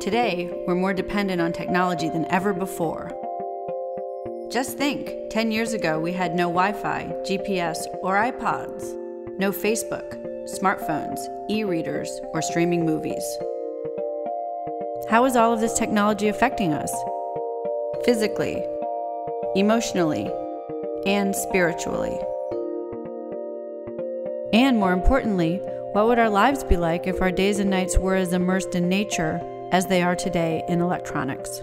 Today, we're more dependent on technology than ever before. Just think, 10 years ago we had no Wi-Fi, GPS, or iPods, no Facebook, smartphones, e-readers, or streaming movies. How is all of this technology affecting us? Physically, emotionally, and spiritually. And more importantly, what would our lives be like if our days and nights were as immersed in nature as they are today in electronics?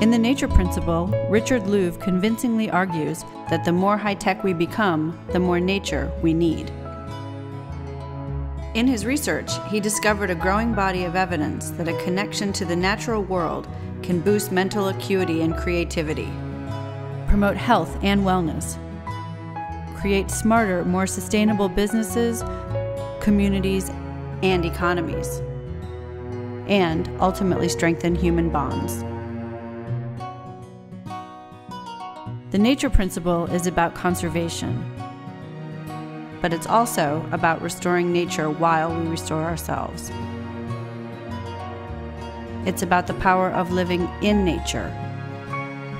In The Nature Principle, Richard Louv convincingly argues that the more high-tech we become, the more nature we need. In his research, he discovered a growing body of evidence that a connection to the natural world can boost mental acuity and creativity, promote health and wellness, create smarter, more sustainable businesses, communities, and economies, and ultimately strengthen human bonds. The Nature Principle is about conservation, but it's also about restoring nature while we restore ourselves. It's about the power of living in nature,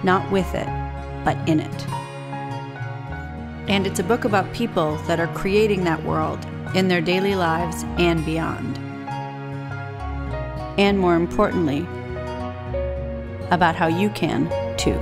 not with it, but in it. And it's a book about people that are creating that world in their daily lives and beyond. And more importantly, about how you can too.